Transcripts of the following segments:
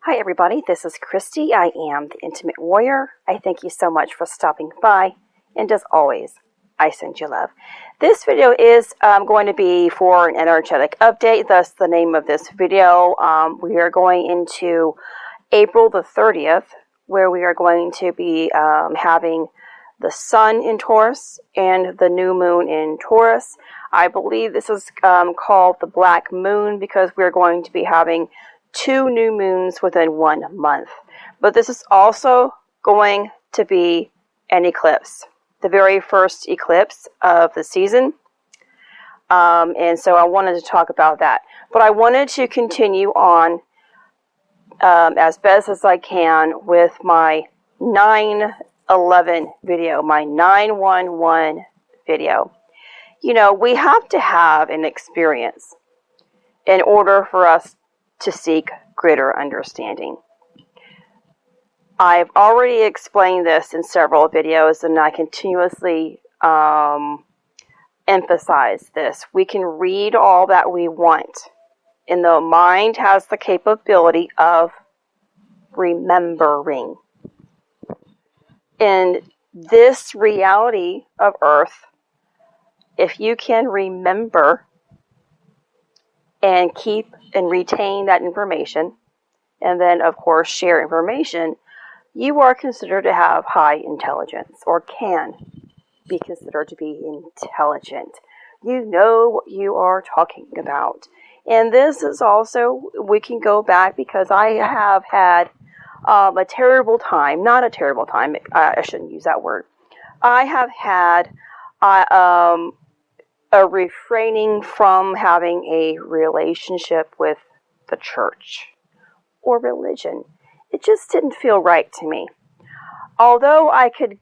Hi everybody, this is Christy. I am the Intimate Warrior. I thank you so much for stopping by, and as always, I send you love. This video is going to be for an energetic update, thus the name of this video. We are going into April the 30th, where we are going to be having the sun in Taurus and the new moon in Taurus. I believe this is called the Black Moon because we're going to be having 2 new moons within 1 month. But this is also going to be an eclipse, the very first eclipse of the season. And so I wanted to talk about that. But I wanted to continue on as best as I can with my 9/11 video, my 9/11 video. You know, we have to have an experience in order for us to seek greater understanding. I've already explained this in several videos, and I continuously emphasize this. We can read all that we want, and the mind has the capability of remembering. In this reality of Earth, if you can remember and keep and retain that information, and then of course share information, you are considered to have high intelligence, or can be considered to be intelligent. You know what you are talking about. And this is also, we can go back because I have had a terrible time, not a terrible time, I shouldn't use that word. I have had a refraining from having a relationship with the church or religion. It just didn't feel right to me. Although I could,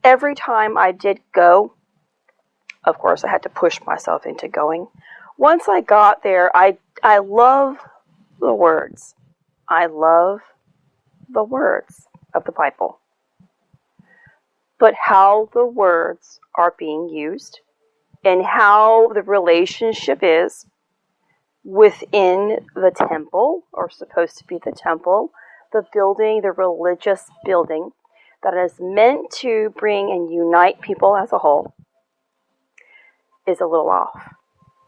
every time I did go, of course I had to push myself into going. Once I got there, I love the words. I love the words of the Bible. But how the words are being used, and how the relationship is within the temple, or supposed to be the temple, the building, the religious building that is meant to bring and unite people as a whole, is a little off.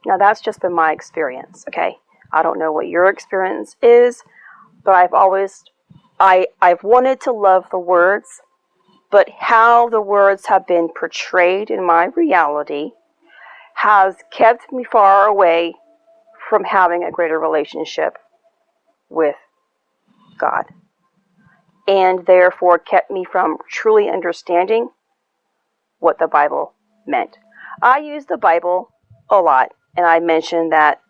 Now that's just been my experience, okay? I don't know what your experience is, but I've wanted to love the words, but how the words have been portrayed in my reality has kept me far away from having a greater relationship with God, and therefore kept me from truly understanding what the Bible meant. I use the Bible a lot, and I mention that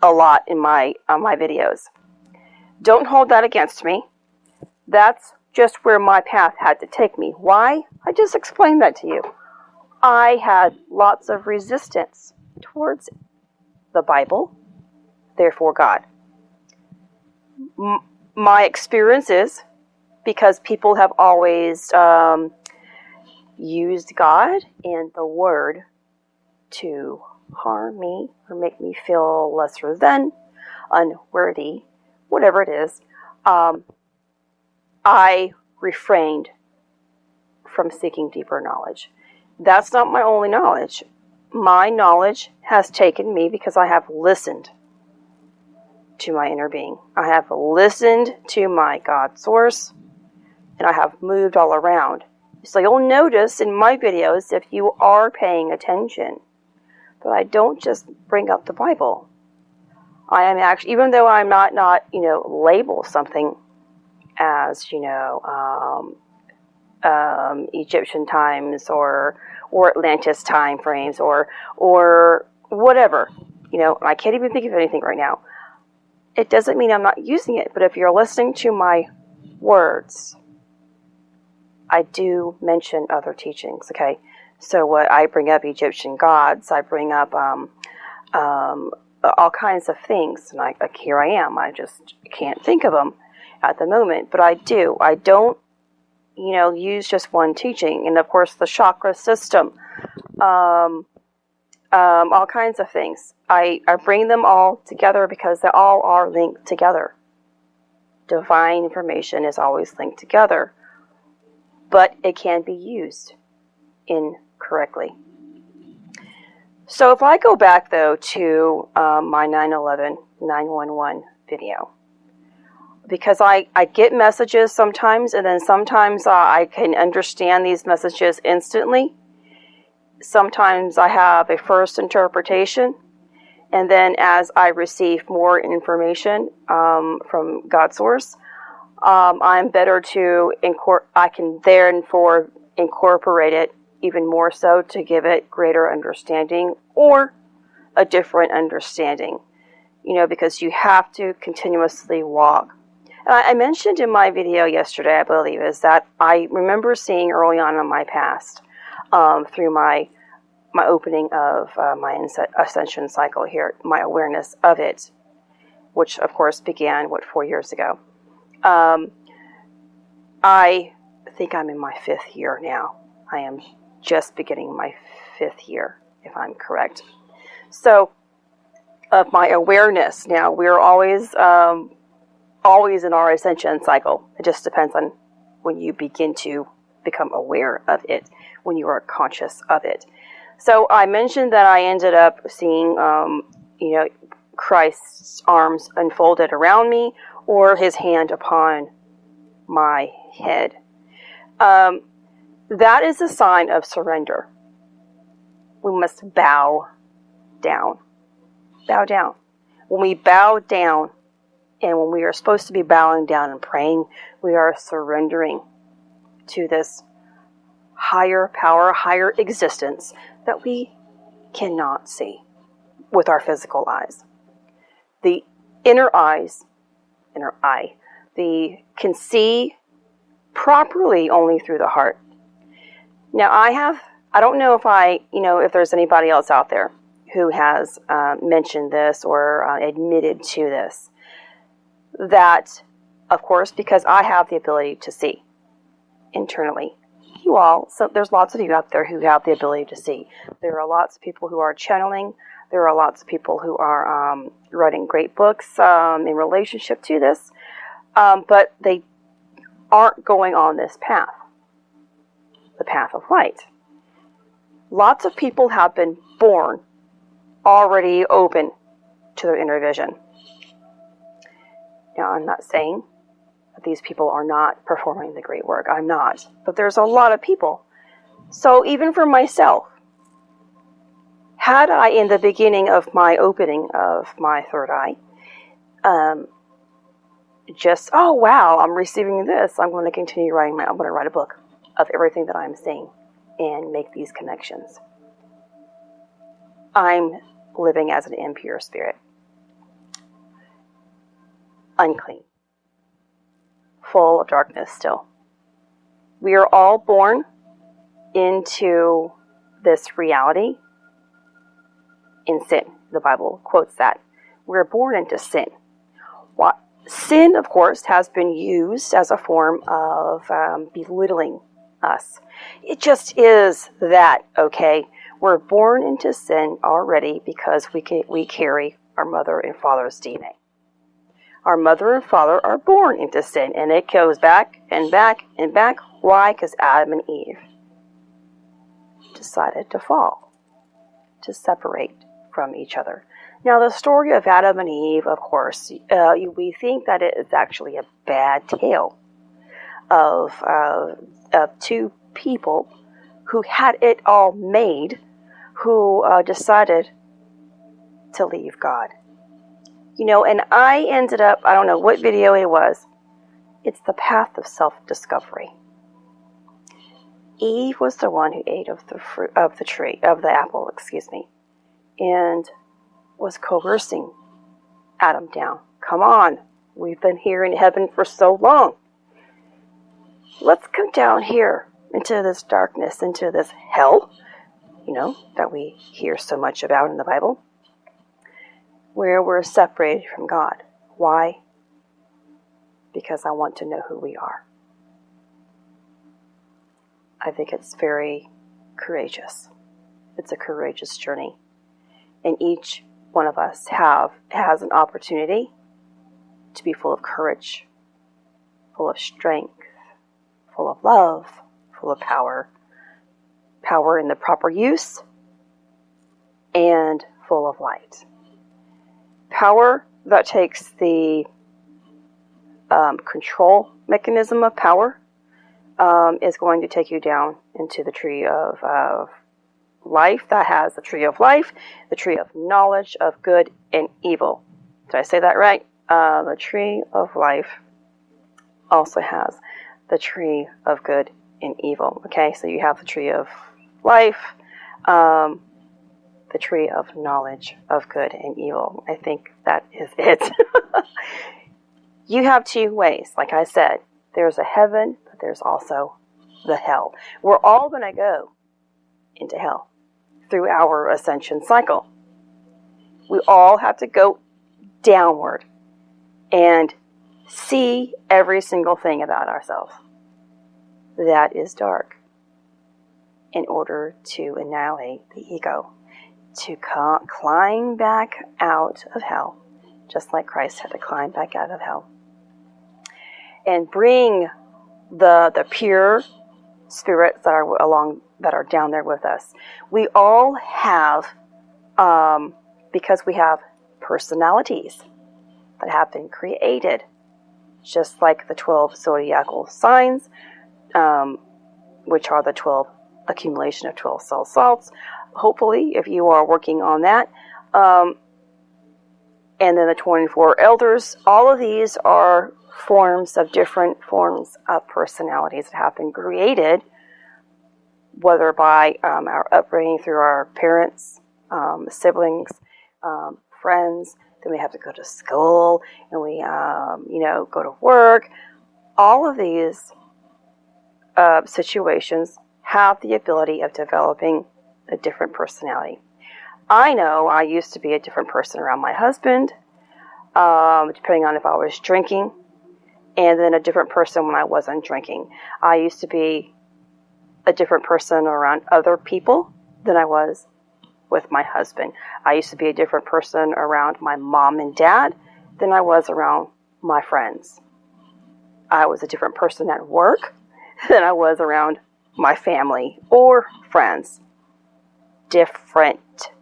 a lot in my videos. Don't hold that against me. That's just where my path had to take me. Why? I just explained that to you. I had lots of resistance towards the Bible, therefore God. My experience is, because people have always used God and the Word to harm me or make me feel lesser than, unworthy, whatever it is, I refrained from seeking deeper knowledge. That's not my only knowledge. My knowledge has taken me because I have listened to my inner being. I have listened to my God source, and I have moved all around. So you'll notice in my videos, if you are paying attention, that I don't just bring up the Bible. I am actually, even though I'm not label something as, Egyptian times or Atlantis time frames or whatever. I can't even think of anything right now. It doesn't mean I'm not using it, but if you're listening to my words, I do mention other teachings, okay? So what I bring up Egyptian gods, I bring up all kinds of things, and here I am. I just can't think of them at the moment, but I do. I don't use just one teaching. And of course the chakra system, all kinds of things. I bring them all together because they all are linked together. divine information is always linked together, but it can be used incorrectly. So if I go back, though, to my 9/11, 911 video, because I get messages sometimes, and then sometimes I can understand these messages instantly. Sometimes I have a first interpretation, and then as I receive more information from God's source, I'm better to I can therefore incorporate it even more so to give it greater understanding or a different understanding, because you have to continuously walk. And I mentioned in my video yesterday, I believe, is that I remember seeing early on in my past, through my opening of my ascension cycle here, my awareness of it, which of course began, 4 years ago. I think I'm in my 5th year now. I am just beginning my 5th year, if I'm correct. So, of my awareness now, we're always in our ascension cycle. It just depends on when you begin to become aware of it, when you are conscious of it. So I mentioned that I ended up seeing, Christ's arms unfolded around me, or his hand upon my head. That is a sign of surrender. We must bow down. Bow down. When we bow down, and when we are supposed to be bowing down and praying, we are surrendering to this higher power, higher existence that we cannot see with our physical eyes. The inner eye, can see properly only through the heart. Now I don't know if there's anybody else out there who has mentioned this or admitted to this, that, of course, because I have the ability to see internally. So there's lots of you out there who have the ability to see. There are lots of people who are channeling. There are lots of people who are writing great books in relationship to this, but they aren't going on this path, the path of light. Lots of people have been born already open to their inner vision. Now, I'm not saying that these people are not performing the great work. I'm not. But there's a lot of people. So even for myself, had I, in the beginning of my opening of my third eye, oh wow, I'm receiving this, I'm going to continue writing I'm going to write a book of everything that I'm seeing and make these connections. I'm living as an impure spirit. Unclean. Full of darkness still. We are all born into this reality in sin. The Bible quotes that. We're born into sin. Sin, of course, has been used as a form of belittling us. It just is that, okay? We're born into sin already because we carry our mother and father's DNA. Our mother and father are born into sin, and it goes back and back and back. Why? Because Adam and Eve decided to fall, to separate from each other. Now, the story of Adam and Eve, of course, we think that it is actually a bad tale of two people who had it all made, who decided to leave God. And I ended up, I don't know what video it was, it's the path of self-discovery. Eve was the one who ate of the apple, and was coercing Adam down. Come on, we've been here in heaven for so long. Let's come down here into this darkness, into this hell, that we hear so much about in the Bible, where we're separated from God. Why? Because I want to know who we are. I think it's very courageous. It's a courageous journey. And each one of us has an opportunity to be full of courage full of strength, full of love, full of power. Power in the proper use, and full of light. Power that takes the control mechanism of power is going to take you down into the tree of life that has the tree of life, the tree of knowledge of good and evil. Did I say that right? The tree of life also has the tree of good and evil. Okay, so you have the tree of life, the tree of knowledge of good and evil. I think that is it. You have two ways, like I said. There's a heaven, but there's also the hell. We're all going to go into hell through our ascension cycle. We all have to go downward and see every single thing about ourselves that is dark, in order to annihilate the ego, to climb back out of hell, just like Christ had to climb back out of hell, and bring the pure spirits that are down there with us. We all have, because we have personalities that have been created, just like the 12 zodiacal signs, which are the 12 accumulation of 12 soul salts. Hopefully, if you are working on that. And then the 24 elders. All of these are different forms of personalities that have been created, whether by our upbringing through our parents, siblings, friends. Then we have to go to school, and we go to work. All of these situations have the ability of developing a different personality. I know I used to be a different person around my husband, depending on if I was drinking, and then a different person when I wasn't drinking. I used to be a different person around other people than I was with my husband. I used to be a different person around my mom and dad than I was around my friends. I was a different person at work than I was around my family or friends. Different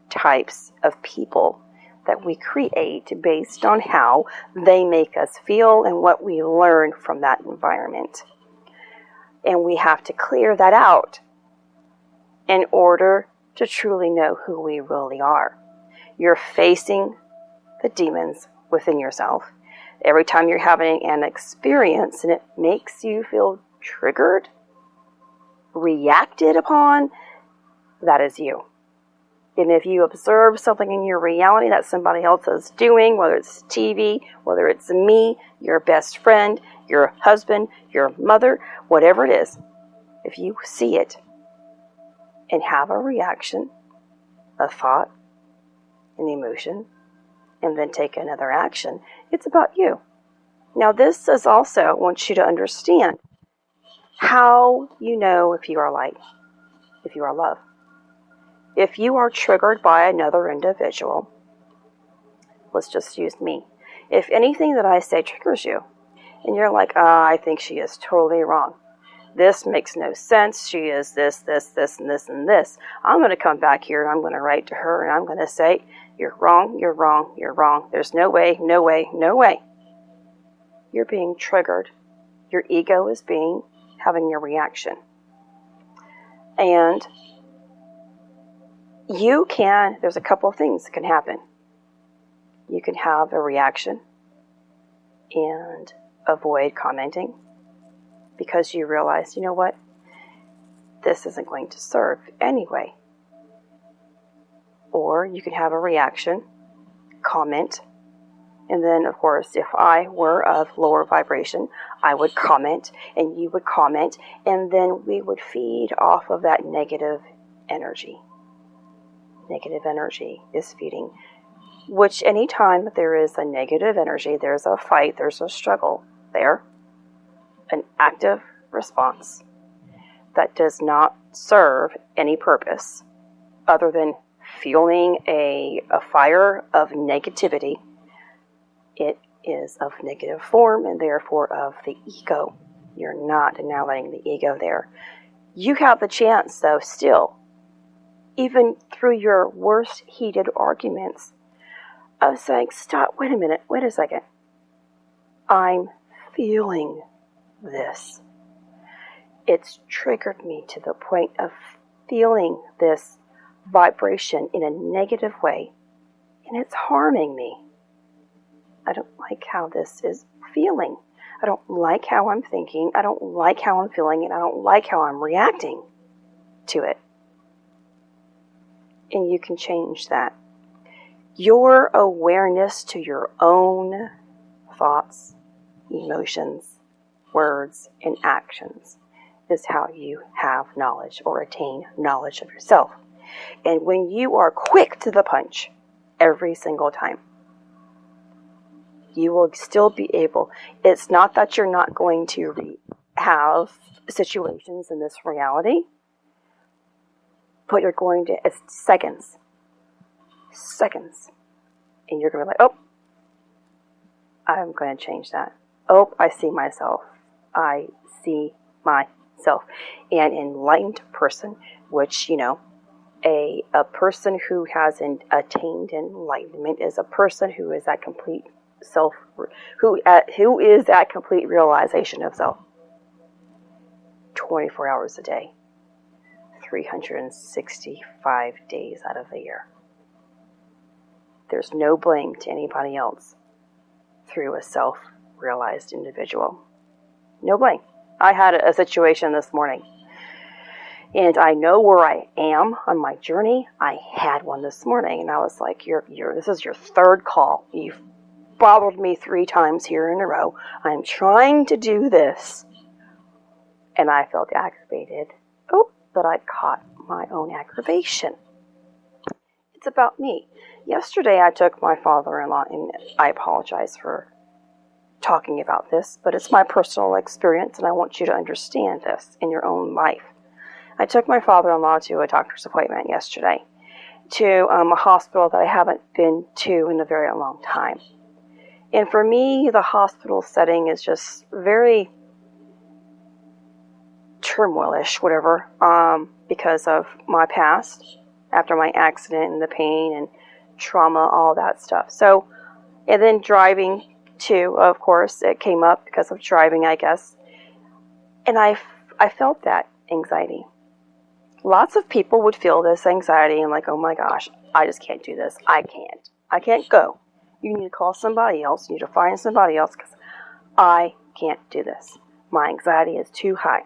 types of people that we create based on how they make us feel and what we learn from that environment. And we have to clear that out in order to truly know who we really are. You're facing the demons within yourself. Every time you're having an experience and it makes you feel triggered, reacted upon, that is you. And if you observe something in your reality that somebody else is doing, whether it's TV, whether it's me, your best friend, your husband, your mother, whatever it is, if you see it and have a reaction, a thought, an emotion, and then take another action, it's about you. Now this is also, I want you to understand how you know if you are light, if you are love. If you are triggered by another individual, let's just use me. If anything that I say triggers you, and you're like, I think she is totally wrong. This makes no sense. She is this, this, this, and this, and this. I'm going to come back here and I'm going to write to her and I'm going to say, you're wrong, you're wrong, you're wrong. There's no way, no way, no way. You're being triggered. Your ego is having a reaction. And there's a couple of things that can happen. You can have a reaction and avoid commenting because you realize, you know what, this isn't going to serve anyway. Or you can have a reaction, comment, and then, of course, if I were of lower vibration, I would comment, and you would comment, and then we would feed off of that negative energy. Negative energy is feeding, which anytime there is a negative energy, there's a fight, there's a struggle there, an active response that does not serve any purpose other than fueling a fire of negativity. It is of negative form and therefore of the ego. You're not annihilating the ego there. You have the chance, though, still, even through your worst heated arguments, of saying, stop, wait a minute, wait a second. I'm feeling this. It's triggered me to the point of feeling this vibration in a negative way, and it's harming me. I don't like how this is feeling. I don't like how I'm thinking. I don't like how I'm feeling, and I don't like how I'm reacting to it. And you can change that. Your awareness to your own thoughts, emotions, words, and actions is how you have knowledge or attain knowledge of yourself. And when you are quick to the punch every single time, you will still be able, it's not that you're not going to have situations in this reality, but you're going to, it's seconds, and you're going to be like, oh, I'm going to change that. Oh, I see myself. I see myself. An enlightened person, which, a person who has attained enlightenment is a person who is at complete self, who is at complete realization of self. 24 hours a day, 365 days out of the year. There's no blame to anybody else through a self-realized individual. No blame. I had a situation this morning, and I know where I am on my journey. I had one this morning, and I was like, this is your third call. You've bothered me 3 times here in a row. I'm trying to do this. And I felt aggravated. Oh, but I caught my own aggravation. It's about me. Yesterday I took my father-in-law, and I apologize for talking about this, but it's my personal experience, and I want you to understand this in your own life. I took my father-in-law to a doctor's appointment yesterday, to a hospital that I haven't been to in a very long time. And for me, the hospital setting is just very turmoilish, whatever, because of my past, after my accident and the pain and trauma, all that stuff. So, and then driving too, of course, it came up because of driving, I guess. And I felt that anxiety. Lots of people would feel this anxiety and like, oh my gosh, I just can't do this. I can't go. You need to call somebody else. You need to find somebody else because I can't do this. My anxiety is too high.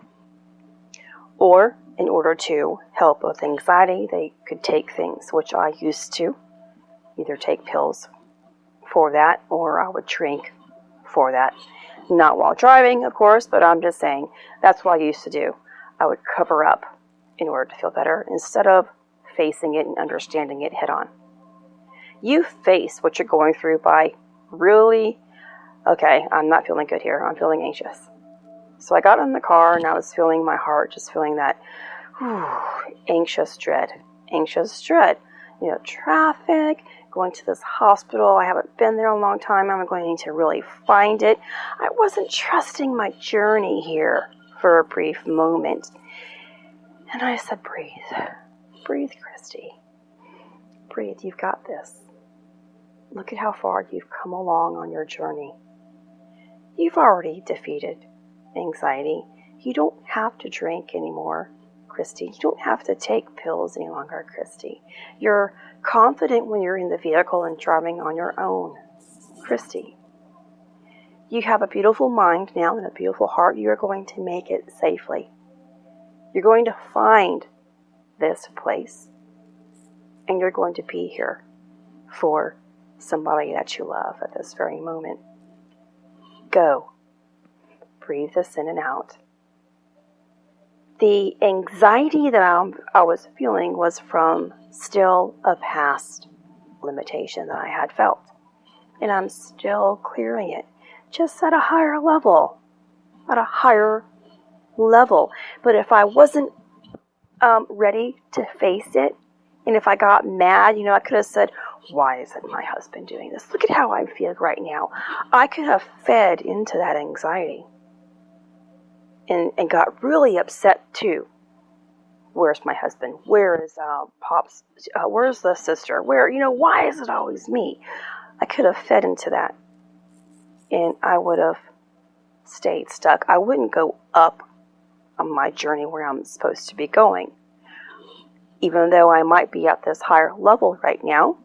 Or in order to help with anxiety, they could take things, which I used to either take pills for that, or I would drink for that. Not while driving, of course, but I'm just saying that's what I used to do. I would cover up in order to feel better instead of facing it and understanding it head on. You face what you're going through by really, okay, I'm not feeling good here. I'm feeling anxious. So I got in the car and I was feeling my heart, just feeling that anxious dread. Traffic, going to this hospital. I haven't been there a long time. I'm going to need to really find it. I wasn't trusting my journey here for a brief moment. And I said, breathe. Breathe, Christy. Breathe. You've got this. Look at how far you've come along on your journey. You've already defeated anxiety. You don't have to drink anymore, Christy. You don't have to take pills any longer, Christy. You're confident when you're in the vehicle and driving on your own, Christy. You have a beautiful mind now and a beautiful heart. You are going to make it safely. You're going to find this place, and you're going to be here for somebody that you love at this very moment. Go. Breathe this in and out. The anxiety that I was feeling was from still a past limitation that I had felt. And I'm still clearing it, just at a higher level. But if I wasn't ready to face it, and if I got mad, I could have said, why isn't my husband doing this? Look at how I feel right now. I could have fed into that anxiety and got really upset too. Where's my husband? Where is Pops? Where's the sister? Where, why is it always me? I could have fed into that, and I would have stayed stuck. I wouldn't go up on my journey where I'm supposed to be going. Even though I might be at this higher level right now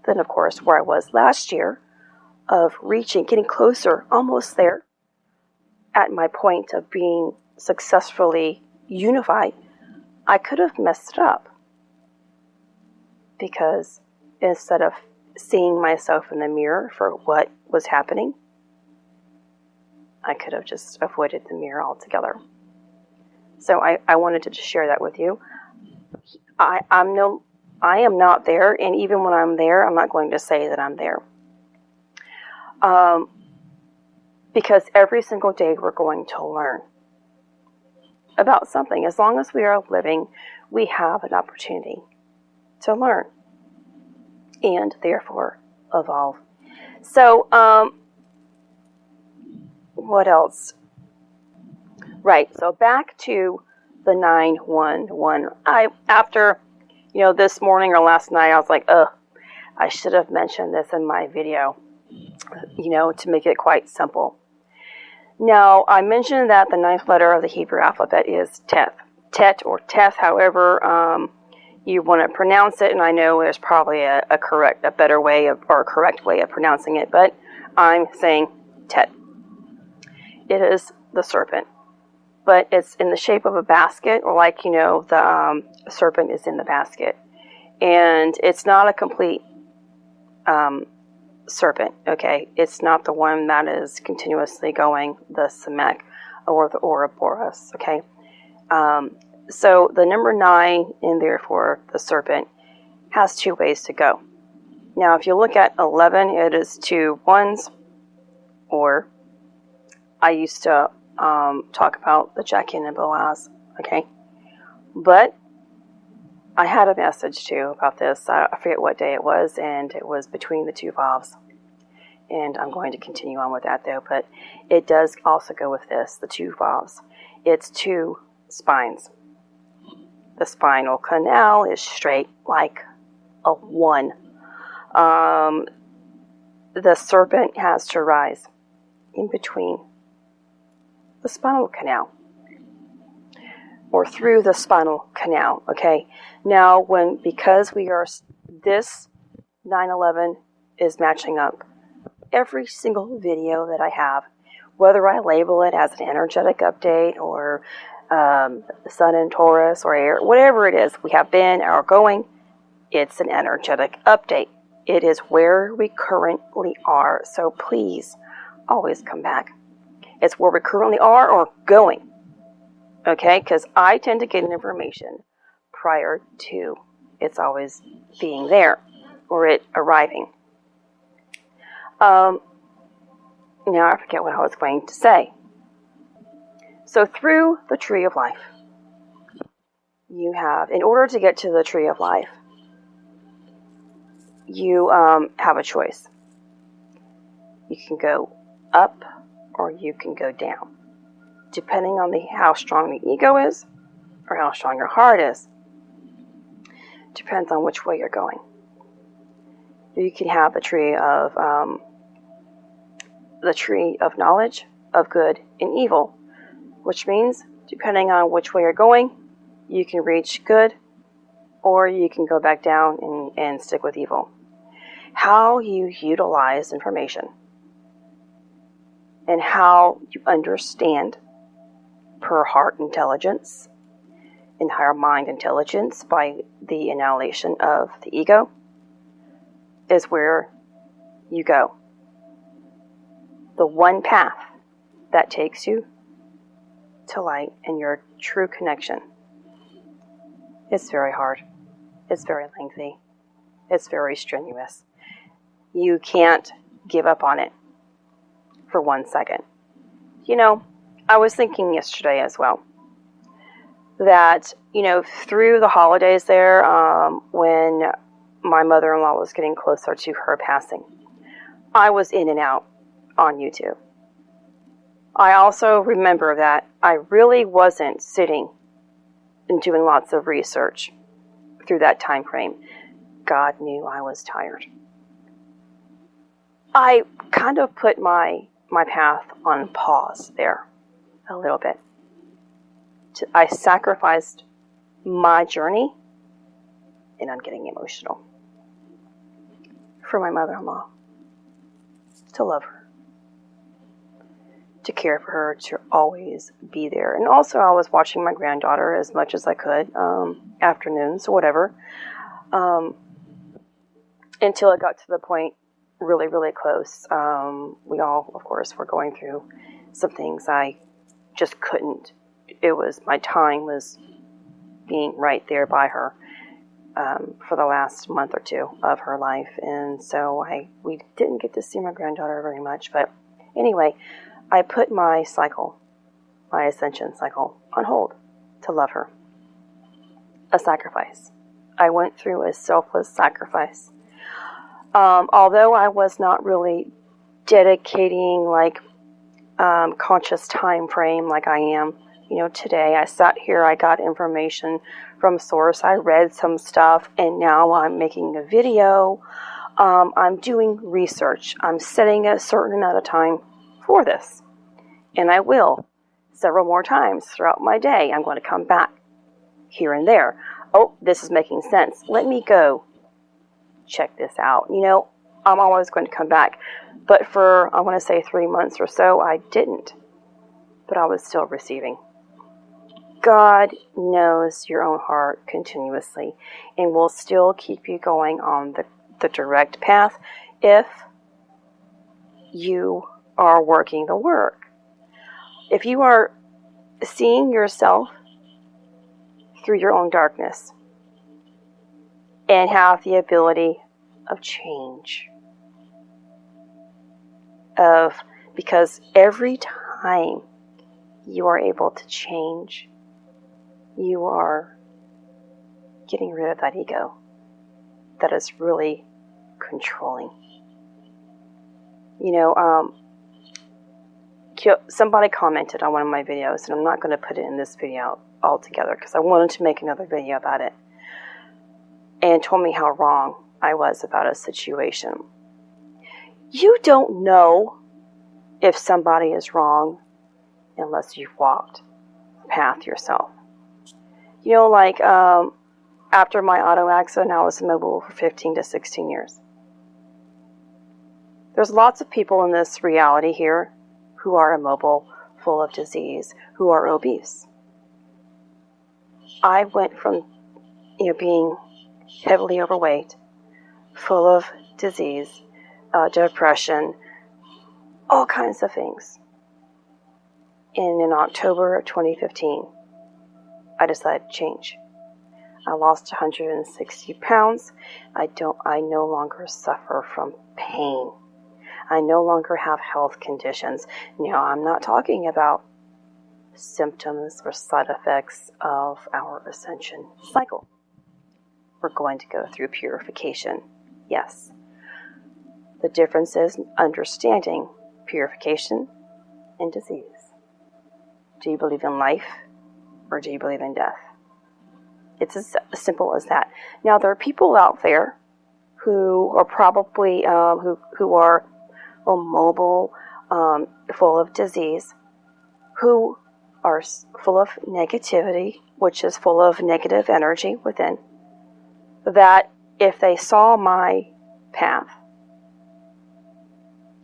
than, of course, where I was last year, of getting closer, almost there, at my point of being successfully unified, I could have messed it up. Because instead of seeing myself in the mirror for what was happening, I could have just avoided the mirror altogether. So I wanted to just share that with you. I am not there, and even when I'm there, I'm not going to say that I'm there. Because every single day we're going to learn about something. As long as we are living, we have an opportunity to learn and therefore evolve. So, what else? Right, so back to the 911. After this morning or last night, I was like, I should have mentioned this in my video, to make it quite simple. Now, I mentioned that the 9th letter of the Hebrew alphabet is Teth. Tet or Teth, however you want to pronounce it, and I know there's probably a correct way of pronouncing it, but I'm saying Tet. It is the serpent, but it's in the shape of a basket, or like, the serpent is in the basket. And it's not a complete serpent, okay? It's not the one that is continuously going, the Samek or the Ouroboros, okay? So the number 9, and therefore the serpent, has 2 ways to go. Now, if you look at 11, it is 2 ones, or I used to talk about the Jachin and Boaz, okay? But I had a message too about this. I forget what day it was, and it was between the 2 Vavs. And I'm going to continue on with that though, but it does also go with this, the 2 Vavs. It's 2 spines. The spinal canal is straight like a 1. The serpent has to rise in between the spinal canal, or through the spinal canal, okay? Now, because this 9/11 is matching up, every single video that I have, whether I label it as an energetic update, or Sun in Taurus, or air, whatever it is, we have been or going, it's an energetic update. It is where we currently are, so please always come back. It's where we currently are or going. Okay, because I tend to get information prior to it's always being there or it arriving. Now I forget what I was going to say. So through the tree of life, you have, in order to get to the tree of life, you have a choice. You can go up or you can go down, depending on how strong the ego is or how strong your heart is. Depends on which way you're going. You can have the tree of knowledge of good and evil, which means depending on which way you're going, you can reach good or you can go back down and stick with evil. How you utilize information and how you understand per heart intelligence and higher mind intelligence by the annihilation of the ego is where you go. The one path that takes you to light and your true connection. It's very hard. It's very lengthy. It's very strenuous. You can't give up on it for 1 second. I was thinking yesterday as well that, through the holidays there, when my mother-in-law was getting closer to her passing. I was in and out on YouTube. I also remember that I really wasn't sitting and doing lots of research through that time frame. God knew I was tired. I kind of put my path on pause there a little bit. I sacrificed my journey, and I'm getting emotional, for my mother-in-law, to love her, to care for her, to always be there. And also I was watching my granddaughter as much as I could, afternoons or whatever, until it got to the point really, really close. We all, of course, were going through some things. I just couldn't. My time was being right there by her for the last month or two of her life. And so we didn't get to see my granddaughter very much. But anyway, I put my ascension cycle on hold to love her. A sacrifice. I went through a selfless sacrifice. Although I was not really dedicating conscious time frame like I am, today. I sat here, I got information from source, I read some stuff, and now I'm making a video. I'm doing research. I'm setting a certain amount of time for this. And I will several more times throughout my day. I'm going to come back here and there. Oh, this is making sense. Let me go check this out. I'm always going to come back. But for, I want to say 3 months or so, I didn't. But I was still receiving. God knows your own heart continuously and will still keep you going on the direct path if you are working the work. If you are seeing yourself through your own darkness and have the ability of change, because every time you are able to change, you are getting rid of that ego that is really controlling. Somebody commented on one of my videos, and I'm not going to put it in this video altogether because I wanted to make another video about it, and told me how wrong I was about a situation. You don't know if somebody is wrong unless you've walked the path yourself. After my auto accident, I was immobile for 15 to 16 years. There's lots of people in this reality here who are immobile, full of disease, who are obese. I went from, being heavily overweight, full of disease, depression, all kinds of things. And in October of 2015, I decided to change. I lost 160 pounds. I no longer suffer from pain. I no longer have health conditions. Now, I'm not talking about symptoms or side effects of our ascension cycle. We're going to go through purification. Yes. The difference is understanding purification and disease. Do you believe in life or do you believe in death? It's as simple as that. Now, there are people out there who are probably, who are immobile, full of disease, who are full of negativity, which is full of negative energy within, that if they saw my path,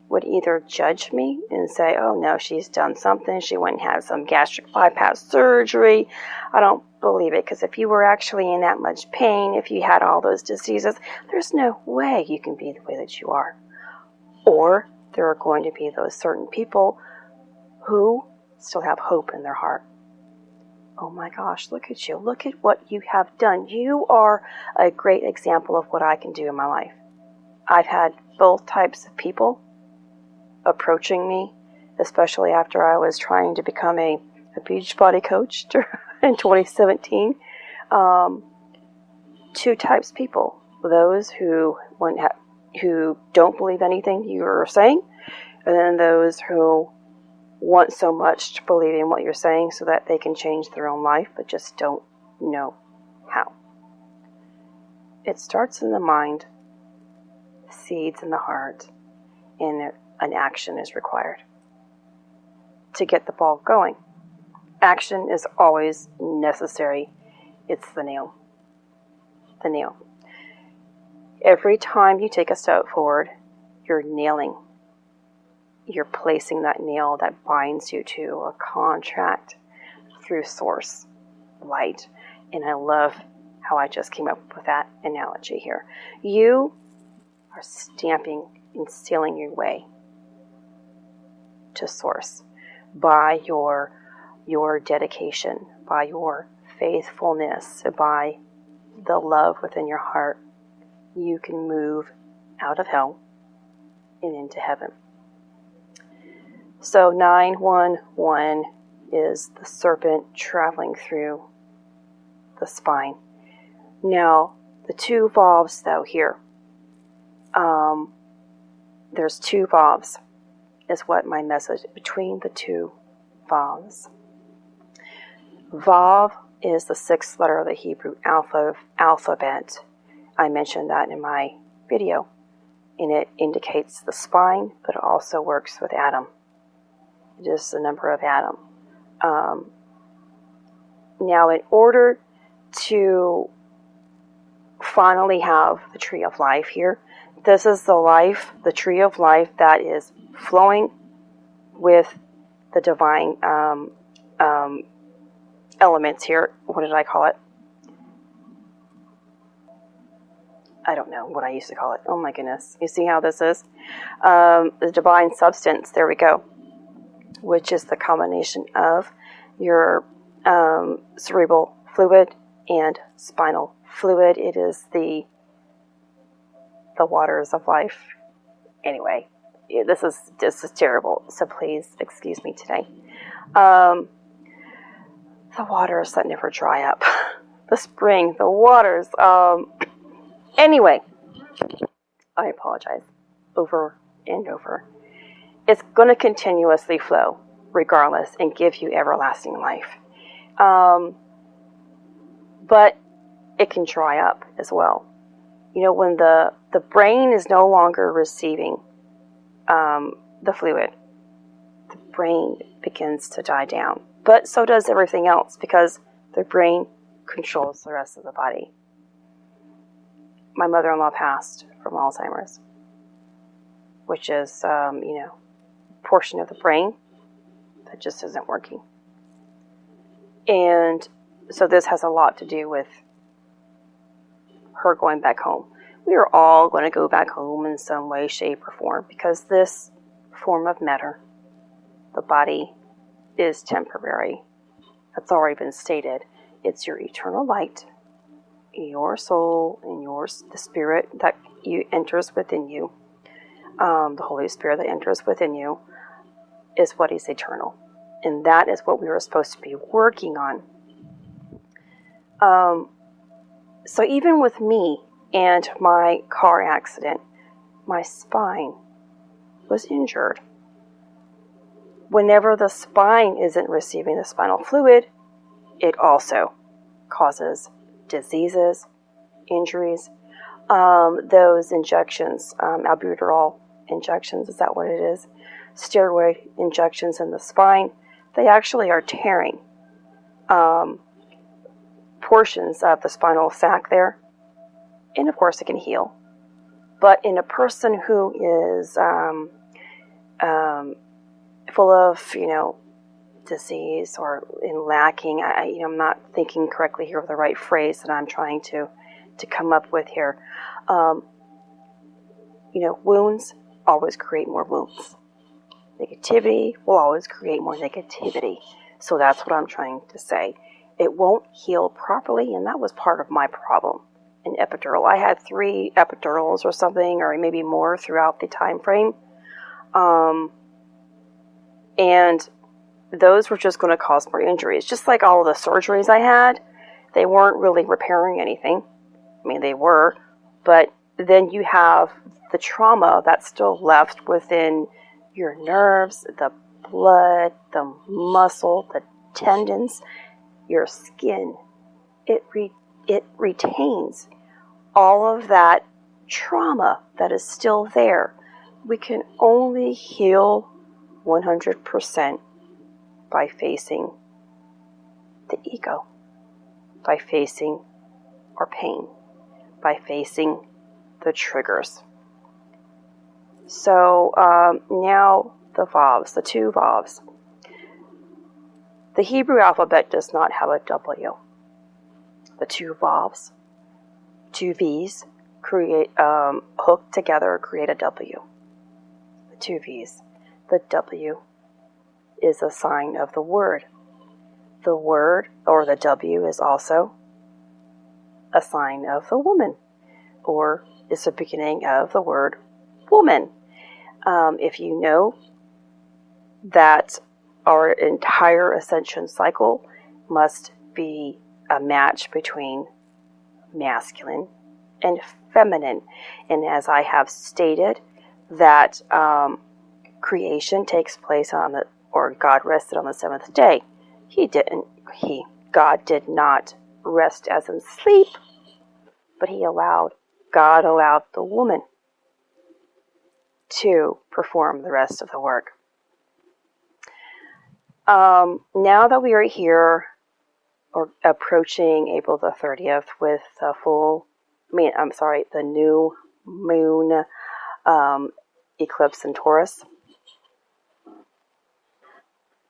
would either judge me and say, oh no, she's done something, she went and had some gastric bypass surgery. I don't believe it, because if you were actually in that much pain, if you had all those diseases, there's no way you can be the way that you are. Or there are going to be those certain people who still have hope in their heart. Oh my gosh, look at you. Look at what you have done. You are a great example of what I can do in my life. I've had both types of people approaching me, especially after I was trying to become a Beachbody coach in 2017. Two types of people. those who don't believe anything you're saying, and then those who want so much to believe in what you're saying so that they can change their own life, but just don't know how. It starts in the mind, seeds in the heart, and an action is required to get the ball going. Action is always necessary. It's the nail. The nail. Every time you take a step forward, you're nailing. You're placing that nail that binds you to a contract through source, light. And I love how I just came up with that analogy here. You are stamping and sealing your way to source by your dedication, by your faithfulness, by the love within your heart. You can move out of hell and into heaven. So 911 is the serpent traveling through the spine. Now, the two valves, though, here. There's two valves, is what my message, between the two valves. Valve is the sixth letter of the Hebrew alphabet. I mentioned that in my video. And it indicates the spine, but it also works with Adam. It is the number of Adam. Now, in order to finally have the tree of life here, this is the tree of life that is flowing with the divine elements here. What did I call it? I don't know what I used to call it. Oh my goodness. You see how this is? The divine substance. There we go. Which is the combination of your cerebral fluid and spinal fluid. It is the waters of life. Anyway, this is terrible. So please excuse me today. The waters that never dry up. The spring, the waters. Anyway, I apologize. Over and over. It's going to continuously flow, regardless, and give you everlasting life. But it can dry up as well. You know, when the brain is no longer receiving the fluid, the brain begins to die down. But so does everything else, because the brain controls the rest of the body. My mother-in-law passed from Alzheimer's, which is, portion of the brain that just isn't working. And so this has a lot to do with her going back home. We are all going to go back home in some way, shape, or form, because this form of matter, the body, is temporary. That's already been stated. It's your eternal light, your soul, and the spirit that enters within you. The Holy Spirit that enters within you is what is eternal. And that is what we were supposed to be working on. So even with me and my car accident, my spine was injured. Whenever the spine isn't receiving the spinal fluid, it also causes diseases, injuries. Those injections, albuterol injections, is that what it is? Steroid injections in the spine, they actually are tearing portions of the spinal sac there. And of course it can heal. But in a person who is full of, disease or in lacking, I'm not thinking correctly here of the right phrase that I'm trying to come up with here. Wounds always create more wounds. Negativity will always create more negativity. So that's what I'm trying to say. It won't heal properly, and that was part of my problem. An epidural. I had 3 epidurals or something, or maybe more throughout the time frame. And those were just going to cause more injuries. Just like all of the surgeries I had, they weren't really repairing anything. I mean, they were, But then you have the trauma that's still left within your nerves, the blood, the muscle, the tendons, your skin. It retains all of that trauma that is still there. We can only heal 100% by facing the ego, by facing our pain, by facing the triggers. So now the vowels, the two vowels. The Hebrew alphabet does not have a W. The two vowels, two V's, hooked together create a W. The two V's. The W is a sign of the word. The word, or the W, is also a sign of the woman, or is the beginning of the word woman. If you know that our entire ascension cycle must be a match between masculine and feminine. And as I have stated, that creation takes place or God rested on the seventh day. God did not rest as in sleep, but God allowed the woman to perform the rest of the work. Now that we are here, or approaching April the 30th with the new moon eclipse in Taurus.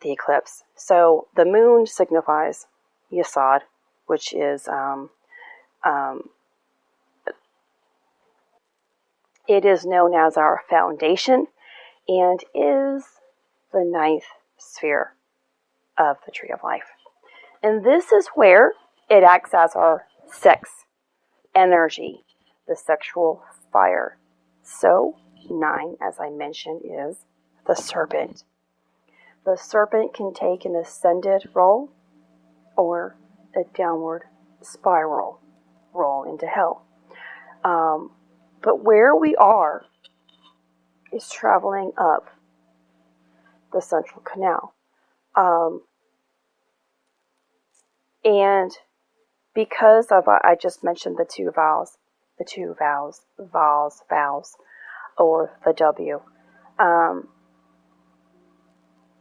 The eclipse. So the moon signifies Yesod, which is it is known as our foundation and is the ninth sphere of the tree of life. And this is where it acts as our sex energy, the sexual fire. So 9, as I mentioned, is the serpent. The serpent can take an ascended roll or a downward spiral roll into hell. But where we are is traveling up the central canal. And because of, I just mentioned the two vowels, or the W,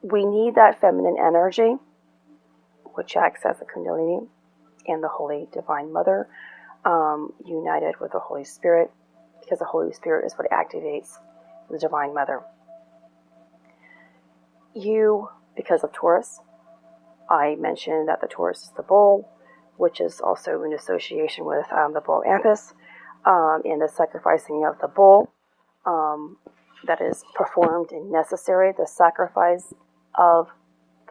we need that feminine energy, which acts as a Kundalini and the Holy Divine Mother, united with the Holy Spirit, because the Holy Spirit is what activates the Divine Mother. Because of Taurus, I mentioned that the Taurus is the bull, which is also in association with the bull Apis, in the sacrificing of the bull that is performed and necessary, the sacrifice of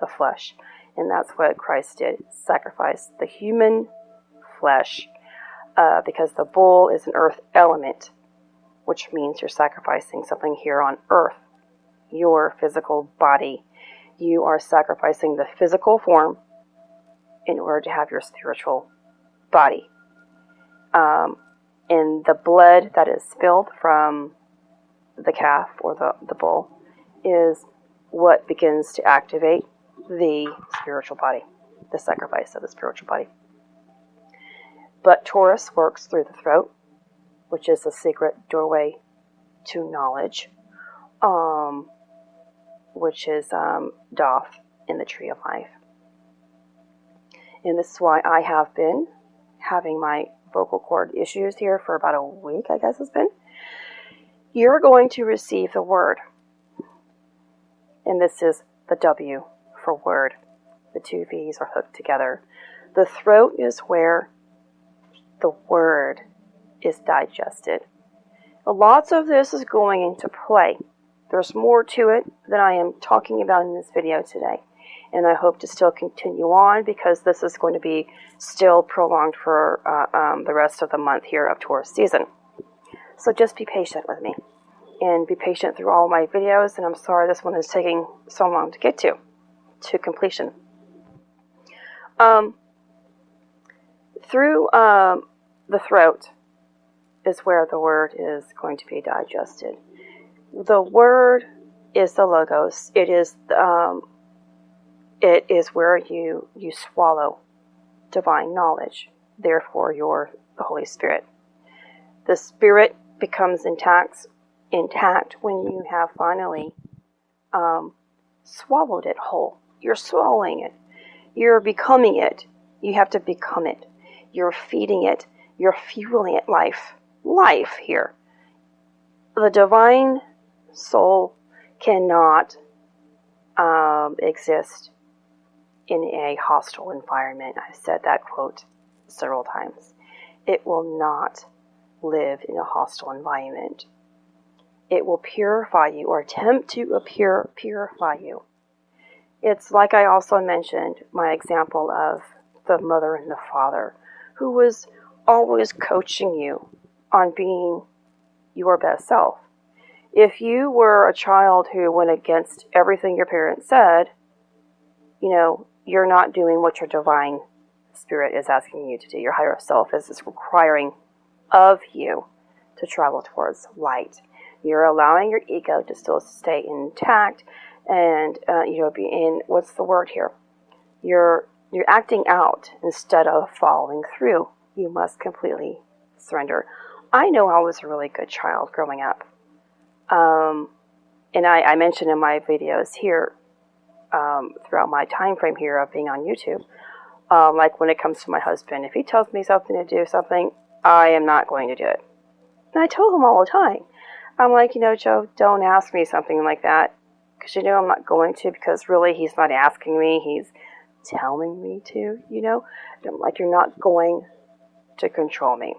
the flesh. And that's what Christ did, sacrifice the human flesh, because the bull is an earth element, which means you're sacrificing something here on earth, your physical body. You are sacrificing the physical form in order to have your spiritual body. And the blood that is spilled from the calf or the bull is what begins to activate the spiritual body, the sacrifice of the spiritual body. But Taurus works through the throat, which is the secret doorway to knowledge, which is Doth in the tree of life. And this is why I have been having my vocal cord issues here for about a week, I guess it's been. You're going to receive the word. And this is the W for word. The two V's are hooked together. The throat is where the word is digested. Lots of this is going into play. There's more to it than I am talking about in this video today. And I hope to still continue on, because this is going to be still prolonged for the rest of the month here of Taurus season. So just be patient with me. And be patient through all my videos. And I'm sorry this one is taking so long to get to completion. Through the throat, is where the Word is going to be digested. The Word is the Logos. It is where you swallow divine knowledge. Therefore, you're the Holy Spirit. The Spirit becomes intact when you have finally swallowed it whole. You're swallowing it. You're becoming it. You have to become it. You're feeding it. You're fueling it life. Life here. The divine soul cannot exist in a hostile environment. I've said that quote several times. It will not live in a hostile environment. It will purify you, or attempt to purify you. It's like I also mentioned my example of the mother and the father who was always coaching you on being your best self. If you were a child who went against everything your parents said, you're not doing what your divine spirit is asking you to do. Your higher self is requiring of you to travel towards light. You're allowing your ego to still stay intact and, be in, what's the word here? You're acting out instead of following through. You must completely surrender. I know I was a really good child growing up. And I mentioned in my videos here, throughout my time frame here of being on YouTube, like when it comes to my husband, if he tells me something to do something, I am not going to do it. And I told him all the time. I'm like, Joe, don't ask me something like that, because I'm not going to, because really he's not asking me, he's telling me to, I'm like, you're not going to control me.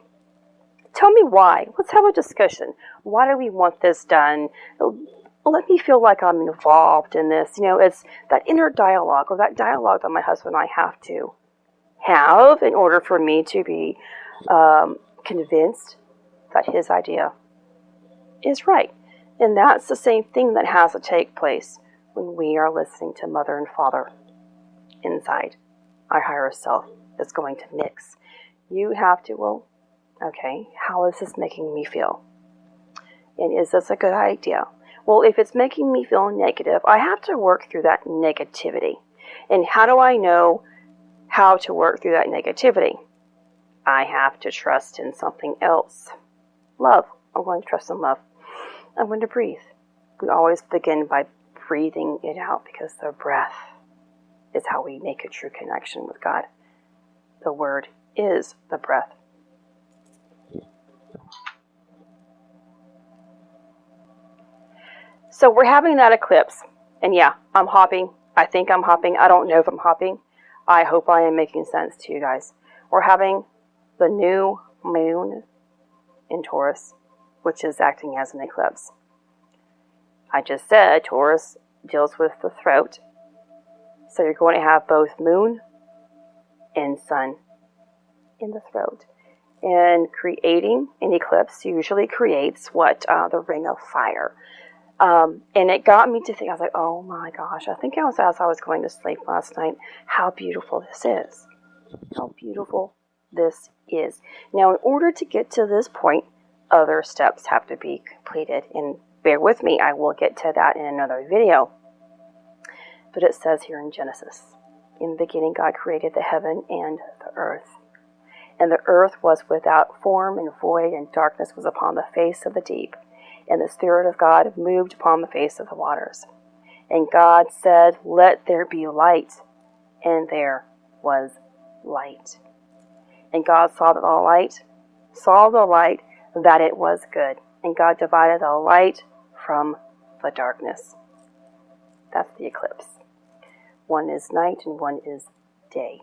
Tell me why. Let's have a discussion. Why do we want this done? Let me feel like I'm involved in this. It's that inner dialogue, or that dialogue that my husband and I have to have in order for me to be convinced that his idea is right. And that's the same thing that has to take place when we are listening to Mother and Father inside. Our higher self is going to mix. You have to, okay, how is this making me feel? And is this a good idea? Well, if it's making me feel negative, I have to work through that negativity. And how do I know how to work through that negativity? I have to trust in something else. Love. I'm going to trust in love. I'm going to breathe. We always begin by breathing it out, because the breath is how we make a true connection with God. The Word is the breath. So we're having that eclipse. And yeah, I'm hopping. I think I'm hopping. I don't know if I'm hopping. I hope I am making sense to you guys. We're having the new moon in Taurus, which is acting as an eclipse. I just said Taurus deals with the throat. So you're going to have both moon and sun in the throat. And creating an eclipse usually creates the ring of fire. And it got me to think, I was like, oh my gosh, I think as I was going to sleep last night, how beautiful this is. How beautiful this is. Now, in order to get to this point, other steps have to be completed. And bear with me, I will get to that in another video. But it says here in Genesis, in the beginning God created the heaven and the earth. And the earth was without form and void, and darkness was upon the face of the deep. And the Spirit of God moved upon the face of the waters. And God said, let there be light. And there was light. And God saw the light, that it was good. And God divided the light from the darkness. That's the eclipse. One is night and one is day.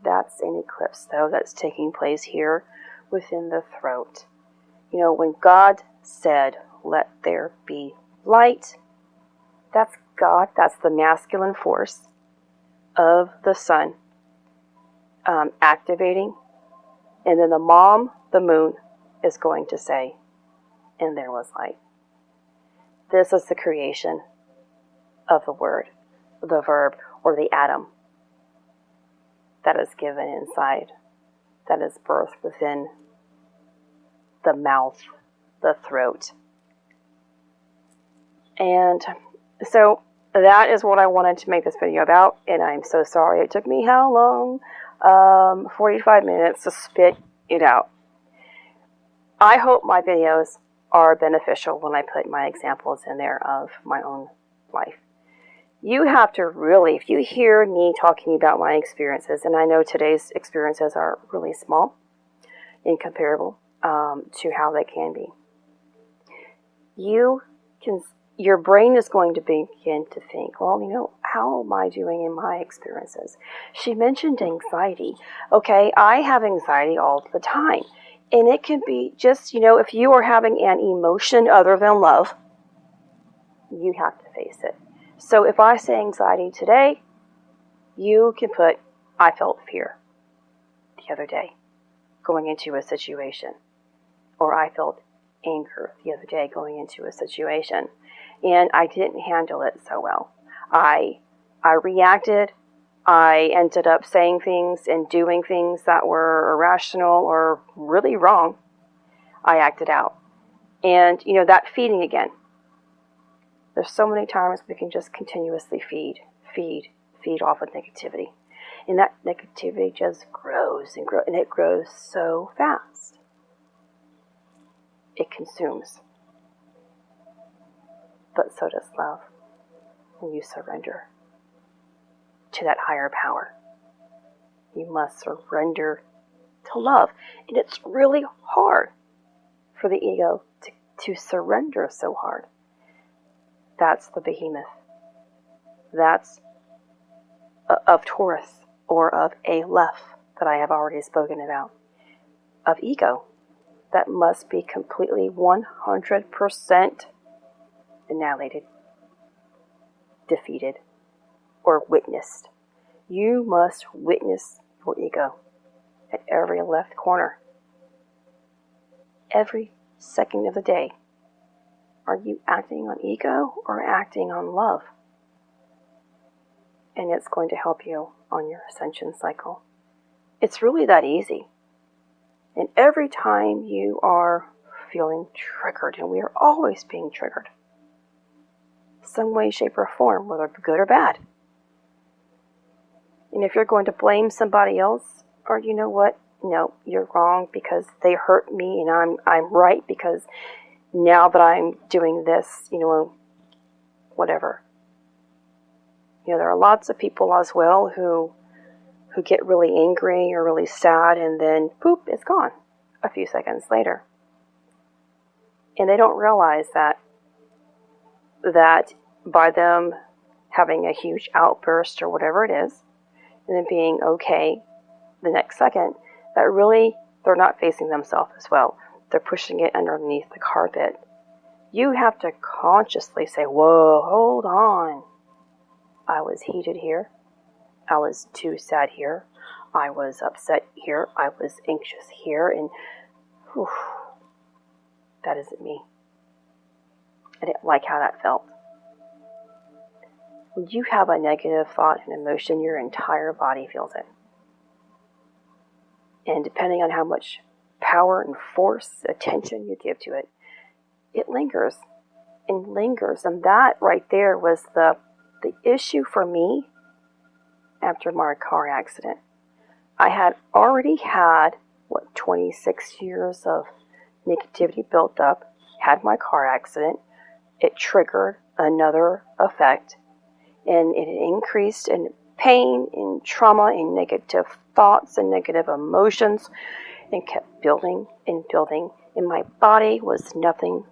That's an eclipse, though, that's taking place here within the throat. When God said, let there be light, that's God, that's the masculine force of the sun activating. And then the mom, the moon, is going to say, and there was light. This is the creation of the word, the verb, or the atom that is given inside, that is birthed within the mouth, the throat. And so that is what I wanted to make this video about, and I'm so sorry it took me how long? 45 minutes to spit it out. I hope my videos are beneficial when I put my examples in there of my own life. You have to really, if you hear me talking about my experiences, and I know today's experiences are really small and comparable to how they can be, your brain is going to begin to think, well, how am I doing in my experiences? She mentioned anxiety. Okay, I have anxiety all the time. And it can be just, if you are having an emotion other than love, you have to face it. So if I say anxiety today, you can put, I felt fear the other day going into a situation. Or I felt anger the other day going into a situation. And I didn't handle it so well. I reacted. I ended up saying things and doing things that were irrational or really wrong. I acted out. And, that feeding again. There's so many times we can just continuously feed off of negativity. And that negativity just grows and grows, and it grows so fast. It consumes. But so does love when you surrender to that higher power. You must surrender to love. And it's really hard for the ego to surrender so hard. That's the behemoth. That's of Taurus or of Aleph that I have already spoken about. Of ego. That must be completely 100% annihilated, defeated, or witnessed. You must witness your ego at every left corner. Every second of the day. Are you acting on ego or acting on love? And it's going to help you on your ascension cycle. It's really that easy. And every time you are feeling triggered, and we are always being triggered, some way, shape, or form, whether good or bad. And if you're going to blame somebody else, or you know what, no, you're wrong because they hurt me, and I'm right because now that I'm doing this, whatever. There are lots of people as well who get really angry or really sad, and then poop, it's gone a few seconds later. And they don't realize that by them having a huge outburst or whatever it is, and then being okay the next second, that really they're not facing themselves as well. They're pushing it underneath the carpet. You have to consciously say, whoa, hold on. I was heated here. I was too sad here. I was upset here. I was anxious here. And whew, that isn't me. I didn't like how that felt. When you have a negative thought and emotion, your entire body feels it. And depending on how much power and force, attention you give to it, it lingers and lingers. And that right there was the issue for me after my car accident. I had already had, 26 years of negativity built up, had my car accident. It triggered another effect, and it increased in pain, in trauma, in negative thoughts and negative emotions, and kept building and building. And my body was nothing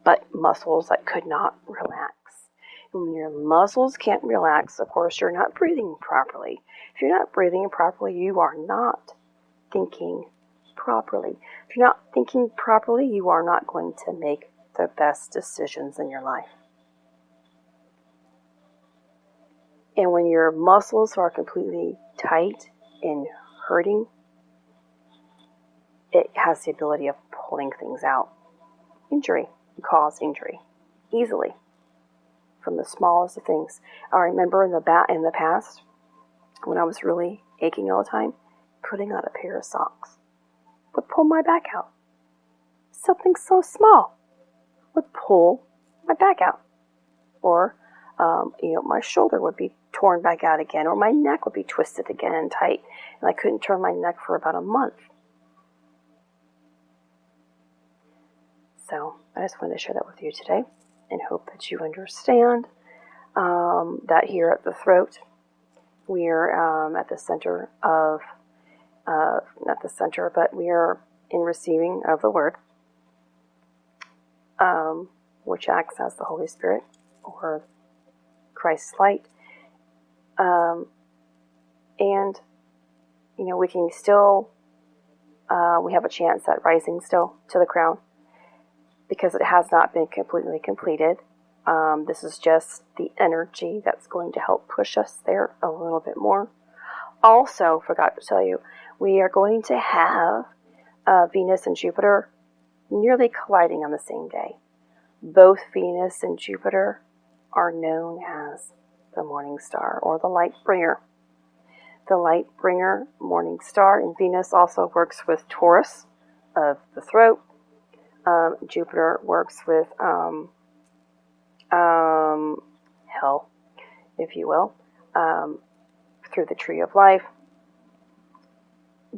but muscles that could not relax. And when your muscles can't relax, of course, you're not breathing properly. If you're not breathing properly, you are not thinking properly. If you're not thinking properly, you are not going to make the best decisions in your life. And when your muscles are completely tight and hurting, it has the ability of pulling things out. Injury, cause injury, easily, from the smallest of things. I remember in the past, when I was really aching all the time, putting on a pair of socks would pull my back out. something so small would pull my back out. Or, my shoulder would be torn back out again, or my neck would be twisted again and tight, and I couldn't turn my neck for about a month. So I just wanted to share that with you today, and hope that you understand that here at the throat, we're at the center of, not the center, but we are in receiving of the Word, which acts as the Holy Spirit, or Christ's light. And, we can still, we have a chance at rising still to the crown, because it has not been completely completed. This is just the energy that's going to help push us there a little bit more. Also, forgot to tell you, we are going to have Venus and Jupiter nearly colliding on the same day. Both Venus and Jupiter are known as the morning star, or the light bringer. The light bringer, morning star, and Venus also works with Taurus of the throat. Jupiter works with hell, if you will, through the tree of life,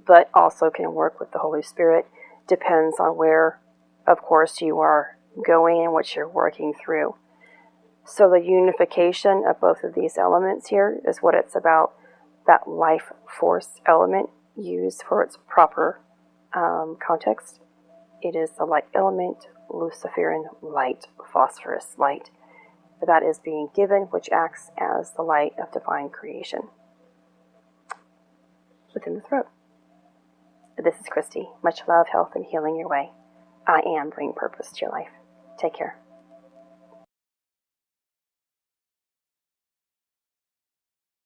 but also can work with the Holy Spirit. Depends on where, of course, you are going and what you're working through. So the unification of both of these elements here is what it's about. That life force element used for its proper context. It is the light element, Luciferin light, phosphorus light, that is being given, which acts as the light of divine creation within the throat. This is Christy. Much love, health, and healing your way. I am bringing purpose to your life. Take care.